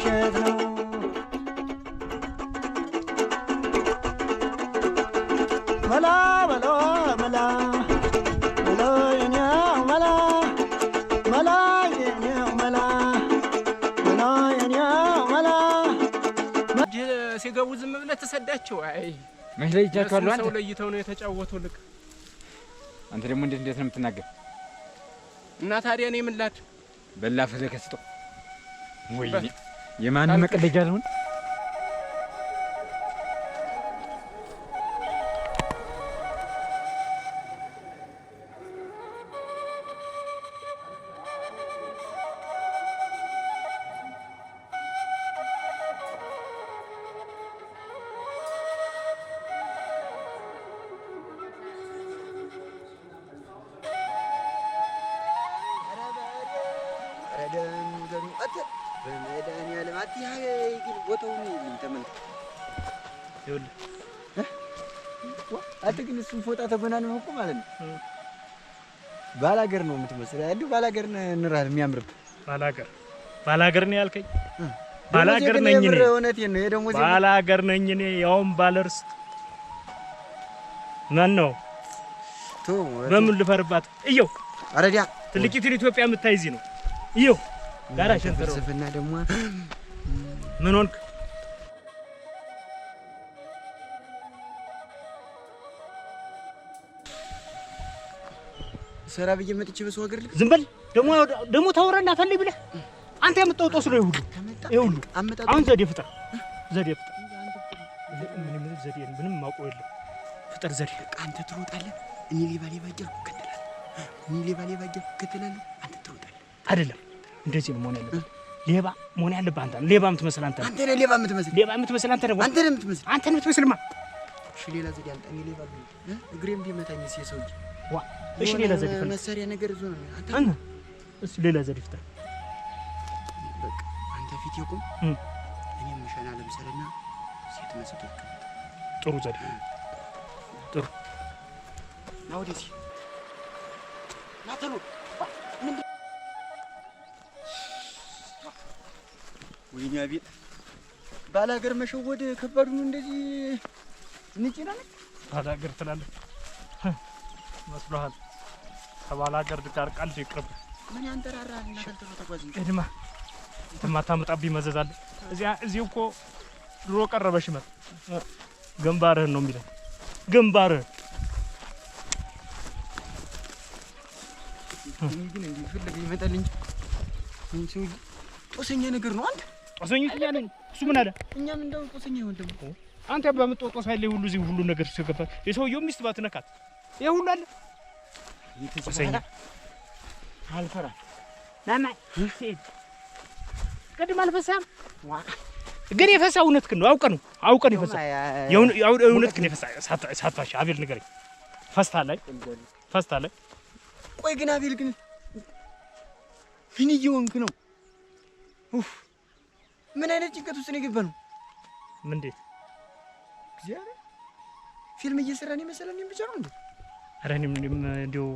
ውሸት ነው መላ መላ መላ መላ የኔው መላ መላ የኔው መላ መላ የኔው መላ ሲገቡ ዝም ብለህ ተሰዳቸው አይ መለይቻቸዋል አንተ ሰው ለይተው ነው የተጫወተው ልክ አንተ ደግሞ እንዴት ነው የምትናገር እና ታዲያ እኔ ምን ላድ በላፈ ለከስቶ ወይ የማን መቀለጃ አልሆን ግን እሱን ፎጣ ተጎናንመህ እኮ ማለት ነው ባላገር ነው የምትመስለው። እንዴ ባላገር እንራል የሚያምርብ ባላገር ነው ያልከኝ? ባላገር ነኝ እኔ። እውነቴን ነው። የደሞ ባላገር ነኝ እኔ ያውም ባለርስ ማን ነው በምን ልፈርባት? እየው አረዲያ ትልቂቱን ኢትዮጵያ የምታይዚ ነው። እየው ጋራ ሸንተሮ ፍልስፍና ደግሞ ምን ሆንክ? ሰራ ብዬ መጥቼ በሰው ሀገር ልክ ዝም በል ደሞ ታወራና ፈልይ ብለህ አንተ የምትወጣው ስለ ይሁሉ አሁን ዘዴ ፍጠር ምንም ማውቀው የለም ፍጠር ዘዴ አንተ ትሮጣለህ እኔ ሌባ እያልኩ እከተላለሁ አንተ ትሮጣለህ አይደለም እንደዚህ ነው መሆን ያለበት ሌባ መሆን ያለበት አንተ ሌባ የምትመስል አንተ ነህ ሌባ የምትመስል አንተ ደግሞ አንተ ነህ የምትመስልማ እሺ ሌላ ዘዴ አምጣ እኔ ሌባ እግሬም ቢመታኝ የሰውዬ ዋ እሺ ሌላ ዘዴ ፍጠር መሳሪያ ነገር እዞ ነው አንተ እሺ ሌላ ዘዴ ፍጠር በቃ አንተ ፊት ይቁም እኔ ምሸና ለምሳሌና ሴት መስጠት ጥሩ ዘዴ ጥሩ ነው ወዲህ ናተሉ ምን ወይኔ አቤት ባላገር መሸወድ ከባድ ነው እንደዚህ እንጭናለ ባላገር ትላለህ መስሎሃል ከባላገር ጋር ቀልድ ይቅርብ ምን ያንተራራል እና ተልተሎ ተጓዝ እድማ ተማታመጣብኝ መዘዛለ እዚህ እኮ ድሮ ቀረበሽ መጥ ግንባርህን ነው የሚለው ግንባርህ ግን እንዴ ፍልግ ይመጣል እንጂ ምን ሰው ጦሰኛ ነገር ነው አንተ ጦሰኛ ነኝ እሱ ምን አለ እኛም እንደው ጦሰኛ ወንድም አንተ በመጦጦስ አይደል ሁሉ እዚህ ሁሉ ነገር ሲገባ የሰውየው ሚስት ባትነካት ይሄ ሁሉ አለ ጦሰኛ አልፈራ ናና ይሄድ ቀድም አልፈሳም ግን የፈሳው እውነትህን ነው አውቀን የፈሳ እውነትህን የፈሳ ሳትፋሽ አቤል ንገረኝ ፈስታ ላይ ቆይ ግን አቤል ግን ምን እየሆንክ ነው ምን አይነት ጭንቀት ውስጥ ነው የገባነው ምን እንዴት እግዚአብሔር ፊልም እየሰራን ይመስላል ብቻ ነው እንዴ ኧረ እኔም እንደው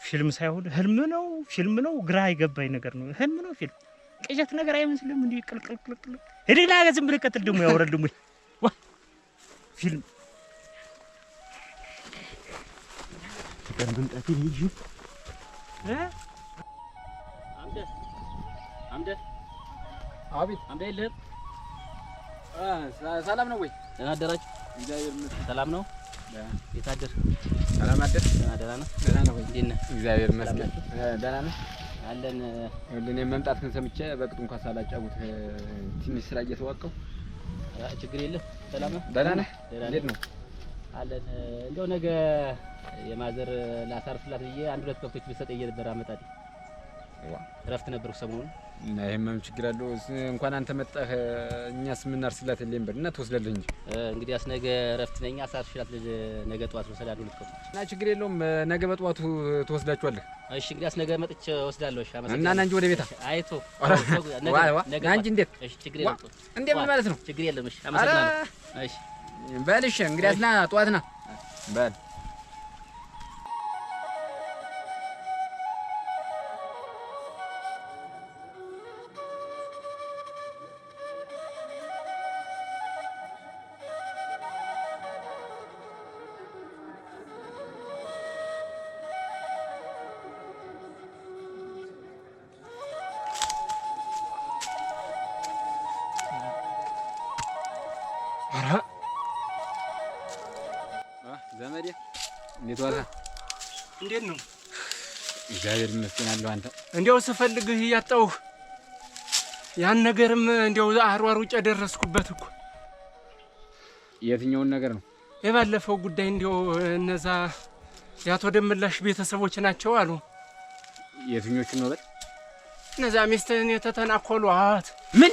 ፊልም ሳይሆን ህልም ነው ፊልም ነው ግራ የገባኝ ነገር ነው ህልም ነው ፊልም ቅዠት ነገር አይመስልም እንዴ ቅልቅል ሄደና ዝም ብለህ ቀጥል ደግሞ ያወራል ደግሞ ዋ ፊልም ተቀንብን ጠፊ ልጅ አምደ አቤት አምደ የለህም ሰላም ነው ወይ ደህና አደራችሁ እግዚአብሔር ይመስገን ሰላም ነው የታደር ሰላም አደር ደህና ነው ወይ እንዴት ነህ እግዚአብሔር ይመስገን ደህና ነህ አለን እኔ መምጣትህን ሰምቼ በቅጡ እንኳን ሳላጫውት ትንሽ ስራ እየተዋቀው ችግር የለም ሰላም ነው ደህና ነህ እንዴት ነው አለን እንደው ነገ የማዘር ላሳርፍላት ብዬ አንድ ሁለት ከብቶች ብሰጠኝ ነበር አመጣጥ እረፍት ነበርኩ ሰሞኑን እና ይሄም ችግር አለው እንኳን አንተ መጣህ እኛስ ምን አርስላት የለም በእና ትወስደልህ እንጂ እንግዲህ ነገ እረፍት ነኝ አሳርፍላት ነገ ጧት ወሰዳለሁ ልትከው እና ችግር የለውም ነገ በጧቱ ትወስዳችኋለህ እሺ እንግዲህ ነገ መጥቼ ወስዳለሁ እሺ አመሰግናለሁ እና ናንጂ ወደ ቤታ አይቶ ነገ ናንጂ እንዴት እሺ ችግር የለም እንዴት ምን ማለት ነው ችግር የለም እሺ አመሰግናለሁ እሺ በል እሺ እንግዲህ ና ጧት ና በል እንዴት ዋልካ? እንዴት ነው? እግዚአብሔር ይመስገን አለሁ። አንተ እንዲያው ስፈልግህ እያጣሁህ ያን ነገርም እንዲያው አሯሩጬ ደረስኩበት እኮ። የትኛውን ነገር ነው? የባለፈው ጉዳይ እንዲያው እነዛ የአቶ ደመላሽ ቤተሰቦች ናቸው አሉ። የትኞቹን ነው? እነዛ ሚስትህን የተተናኮሉ አዋት። ምን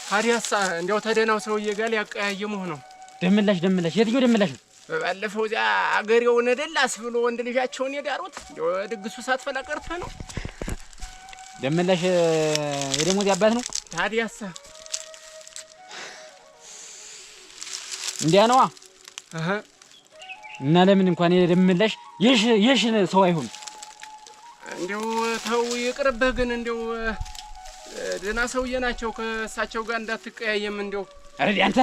ታዲያሳ እንዲያው ተደናው ሰውዬ ጋር ሊያቀያየሙህ ነው። ደመላሽ የትኛው ደመላሽ ነው? ባለፈው እዚያ አገሬውን ደላስ ብሎ ወንድ ልጃቸውን የዳሩት እንዲያው ድግሱ ሳትፈላ ቀርተህ ነው። ደመላሽ የደሞዝ አባት ነው። ታዲያሳ እንዲያ ነዋ። እና ለምን እንኳን የደመላሽ የሽ ሰው አይሆን? እንዲያው ተው ይቅርብህ። ግን እንዲያው ደህና ሰውዬ ናቸው። ከእሳቸው ጋር እንዳትቀያየም እንዲያው። ኧረ አንተ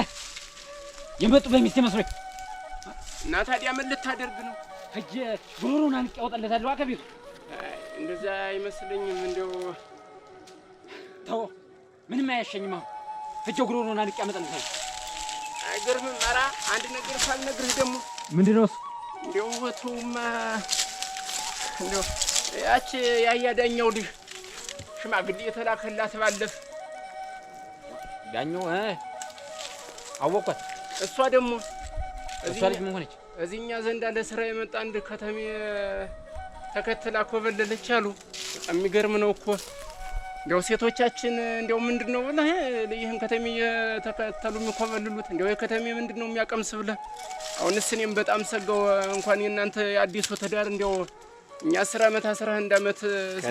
የመጡ በሚስቴ መስሎኝ እና ታዲያ ምን ልታደርግ ነው? እጄ ጉሮሮን አንቄ አወጣለታለሁ ከቤቱ። እንደዛ አይመስለኝም። እንዲያው ተው ምንም አያሸኝም። አሁን እጄ ጉሮሮን አንቄ አመጣለታለሁ። አይገርምም? ኧረ አንድ ነገር ሳልነግርህ ደግሞ ምንድን ነው እሱ? እንዲያው ተውማ እንዲያው ያቺ ያያዳኛው ልጅ ሽማግሌ የተላከላት ባለፍ ዳኛው አወቅኳት። እሷ ደግሞ እሷ ልጅ ምን ሆነች? እዚህኛ ዘንድ አለ ስራ የመጣ አንድ ከተሜ ተከትላ ኮበለለች አሉ። የሚገርም ነው እኮ እንዲያው ሴቶቻችን እንዲያው ምንድነው ብለህ ይህን ከተሜ የተከተሉ የሚኮበልሉት እንዲያው የከተሜ ምንድነው የሚያቀምስ ብለህ። አሁንስ እኔም በጣም ሰጋው። እንኳን የእናንተ አዲሱ ትዳር እንዲያው እኛ 10 ዓመት 11 ዓመት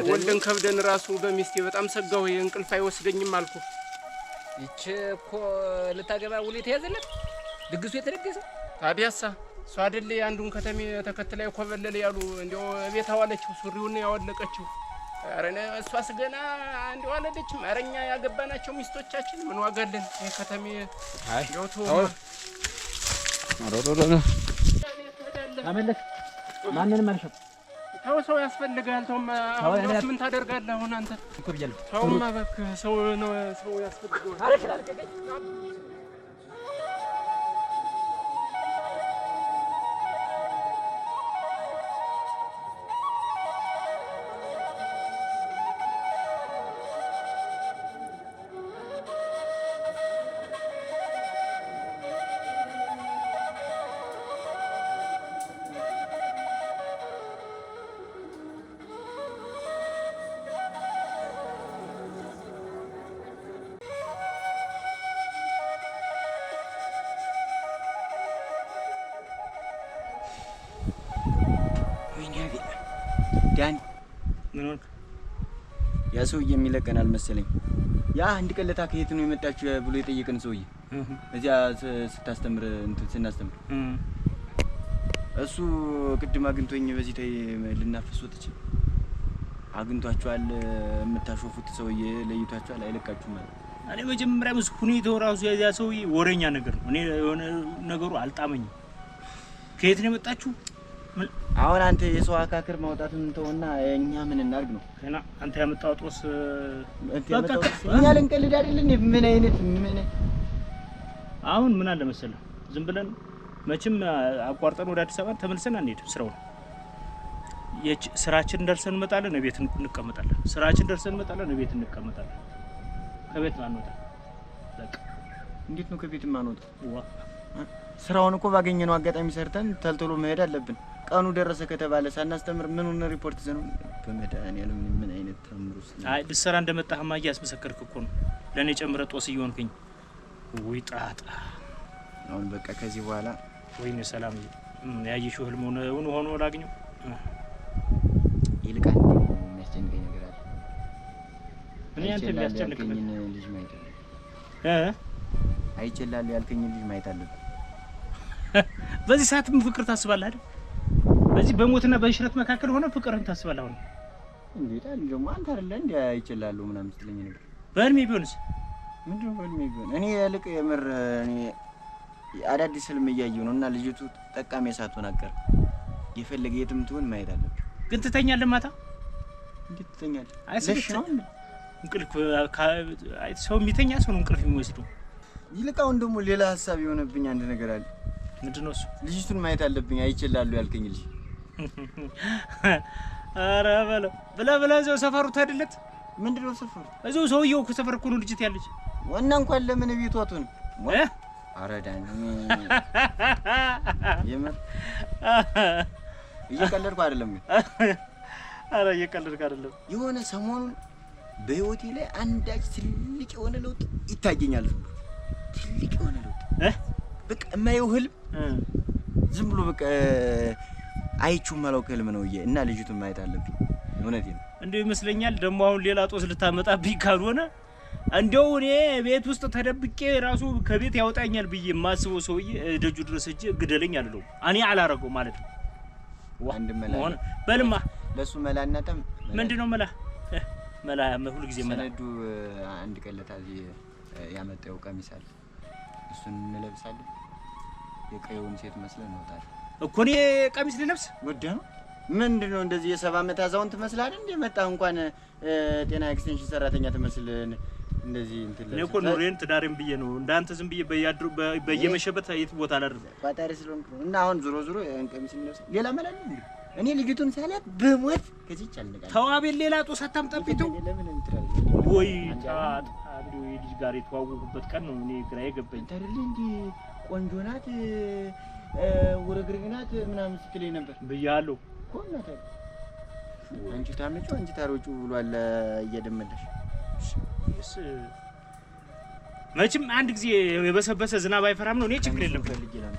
ወልደን ከብደን ራሱ በሚስቴ በጣም ሰጋው። እንቅልፍ አይወስደኝም አልኩ። ይቺ እኮ ልታገባ ውል የተያዘለት ድግሱ የተደገሰ ታዲያሳ እሷ አይደል አንዱን ከተሜ ተከትላ የኮበለለ ያሉ እንዲያው ቤት አዋለችው፣ ሱሪውን ያወለቀችው። ኧረ እሷስ ገና እንዲያው አልሄደችም። ኧረ እኛ ያገባናቸው ሚስቶቻችን ምን ዋጋለን? ይሄ ከተሜ እንዲያው አመለክ ማንንም አልሸም። ተው ሰው ያስፈልጋል። ተውማ አሁን ምን ታደርጋለህ? አሁን አንተ እኮ ብያለሁ። ተውማ እባክህ ሰው ነው ሰው ያስፈልጋል። ዳኒ ምን ሆነ? ያ ሰውዬ የሚለቀን አልመሰለኝ። ያ አንድ ቀለታ ከየት ነው የመጣችሁ ብሎ የጠየቀን ሰውዬ እዚያ ስታስተምር ስናስተምር እሱ ቅድም አግኝቶኝ በዚህ ታይ ልናፈስ ወጥቼ አግኝቷችኋል። የምታሾፉት ሰውዬ ለይቷችኋል፣ አይለቃችሁም ማለት። እኔ መጀመሪያ ሁኔታው ራሱ ያ ሰውዬ ወሬኛ ነገር ነው። እኔ የሆነ ነገሩ አልጣመኝም። ከየት ነው የመጣችሁ? አሁን አንተ የሰው አካክር ማውጣትን ተውና እኛ ምን እናርግ ነው? እና አንተ ያመጣው ጦስ እኛ ልንቀልድ አይደለም። ምን አይነት ምን አሁን ምን አለ መሰለህ፣ ዝም ብለን መቼም አቋርጠን ወደ አዲስ አበባ ተመልሰን አንሄድም። ስራችን ደርሰን እንመጣለን፣ ቤት እንቀመጣለን። ስራችን ደርሰን እንመጣለን፣ ቤት እንቀመጣለን። ከቤት ማንወጣ በቃ። እንዴት ነው ከቤት ማንወጣ? ስራውን እኮ ባገኘነው አጋጣሚ ሰርተን ተልተሎ መሄድ አለብን። ቀኑ ደረሰ ከተባለ ሳናስተምር ምኑን ሪፖርት ዘነው በመድኃኒዓለም ምን አይነት ተምሩስ? አይ ልሰራ እንደመጣህማ እያስመሰከርክ እኮ ነው። ለኔ ጨምረ ጦስ እየሆንክኝ። ወይ ጣጣ! አሁን በቃ ከዚህ በኋላ ወይኔ ሰላም ያየሽው ህልም ሆኖ ላግኘው ይልቃል። የሚያስጨንቀኝ ነገር አለ። እኔ አንተ የሚያስጨንቀኝ ልጅ ማየት አለ። አይችላል ያልከኝ ልጅ ማየት አለብህ። በዚህ ሰዓትም ፍቅር ታስባለህ አይደል? በዚህ በሞትና በሽረት መካከል ሆነ ፍቅርን ታስባለህ። አሁን እንዴት አለ ደግሞ አንተ አይደለ እንዴ አይችላል ምናምን ስትለኝ ነበር። በህልሜ ቢሆንስ? ምንድነው በህልሜ ቢሆን? እኔ ያልቅ የምር እኔ አዳዲስ ህልም እያየሁ ነውና ልጅቱ ጠቃሚ ሳትሆን አቀር የፈለገ የትም ትሆን ማየት አለብህ። ግን ትተኛለህ ማታ? እንዴት ትተኛለህ? ለሽ ነው እንቅልፍ ሰው የሚተኛ ሰው ነው እንቅልፍ የሚወስደው። ይልቃውን ደግሞ ሌላ ሐሳብ የሆነብኝ አንድ ነገር አለ። ምንድነው እሱ? ልጅቱን ማየት አለብኝ አይችላል ያልከኝ ልጅ ኧረ በለው ብለህ እዛው ሰፈሩ ታድለት። ምንድን ነው ሰፈሩ? እዛው ሰውዬው እኮ ሰፈር እኮ ነው ልጅት ያለች። ዋና እንኳን ለምን ቤቱ አትሆንም? ኧረ ዳኒ የምር እየቀለድኩ አይደለም። ኧረ እየቀለድኩ አይደለም። የሆነ ሰሞኑን በህይወቴ ላይ አንዳች ትልቅ የሆነ ለውጥ ይታየኛል። ትልቅ የሆነ ለውጥ በቃ የማየው ህልም ዝም ብሎ በቃ አይቼው የማላውቅ ህልም ነው እና ልጅቱን ማየት አለብኝ። እውነቴን ነው። እንደው ይመስለኛል ደግሞ አሁን ሌላ ጦስ ልታመጣብኝ ካልሆነ እንደው እኔ ቤት ውስጥ ተደብቄ ራሱ ከቤት ያወጣኛል ብዬ የማስበው ሰውዬ ደጁ ድረስ እጄ ግደለኝ አልለው። እኔ አላረገው ማለት ነው። አንድ መላ በልማ ለሱ መላናተም ምንድነው መላ ሁሉ ጊዜ መላ ሰነዱ አንድ ቀለታ ያመጣው ቀሚስ አለ። እሱን እንለብሳለን። የቀየውን ሴት መስለን እንወጣለን እኮ። እኔ ቀሚስ ልለብስ ወደ ነው ምንድነው እንደዚህ የ70 ዓመት አዛውንት ትመስላለህ እንዴ? መጣ እንኳን ጤና ኤክስቴንሽን ሰራተኛ ትመስል እንደዚህ እንትን ለብሰህ። እኔ እኮ ኑሬን ትዳሬን ብዬ ነው እንዳንተ ዝም ብዬ በያድሩ በየመሸበት የት ቦታ አላድርም። ቋጣሪ ስለሆንክ ነው። እና አሁን ዞሮ ቀሚስ እንለብስ። ሌላ መላል እንዴ? እኔ ልጅቱን ሳላት በሞት ከዚች አልነቃለሁ። ተዋቤል ሌላ ጦስ አታምጣብኝ። ለምን እንትራል ወይ ታት አንዱ የልጅ ጋር የተዋወቁበት ቀን ነው። እኔ ግራ የገባኝ አይደል እንዴ? ቆንጆ ናት ውርግርግ ናት ምናምን ስትለኝ ነበር ብያለሁ እኮ። እናት አንቺ ታመጪው አንቺ ታሮጪው ብሏል እየደመደሽ። እስ መቼም አንድ ጊዜ የበሰበሰ ዝናብ አይፈራም ነው። እኔ ችግር የለም ፈልጌ ነው።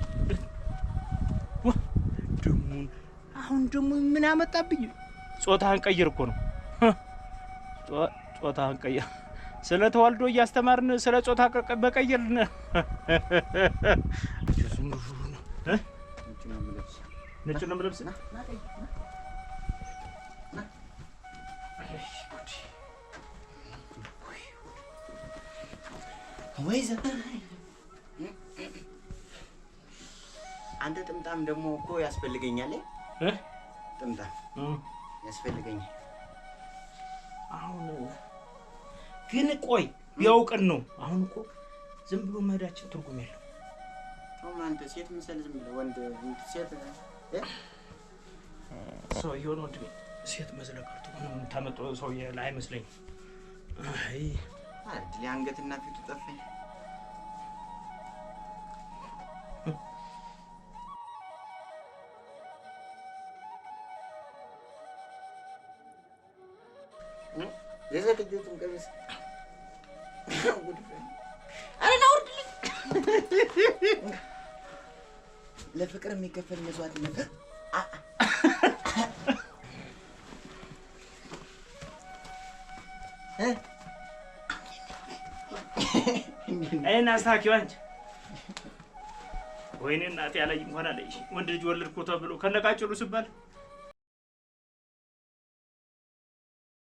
አሁን ደግሞ ምን አመጣብኝ? ጾታህን ቀይር እኮ ነው። ጾታህን ቀይር። ስለ ተዋልዶ እያስተማርን ስለ ጾታ በቀየርን ነጭ ነው የምለብስ። አንተ ጥምጣም ደግሞ እኮ ያስፈልገኛል። ጥምጣም ያስፈልገኛል። አሁን ግን ቆይ ቢያውቅን ነው። አሁን እኮ ዝም ብሎ መሄዳችን ትርጉም የለው። አንተ ሴት ምሰል ዝም ብለህ ወንድ ሴት ሰው ይሆን ወንድ ሴት መስለህ ቀርቶ ምንም ታመጣ ሰው ላይ አይመስለኝም። አይ አይደል አንገትና ፊቱ ጠፋኝ። የዘግይቱን ቀሚስ አረና ወርድልኝ። ለፍቅር የሚከፈል መስዋዕትነት አይና አስታኪው አንቺ ወይኔ እናቴ ያለኝ እንኳን አለኝ ወንድ ልጅ ወለድኩ ተብሎ ከነቃጭሉ ሲባል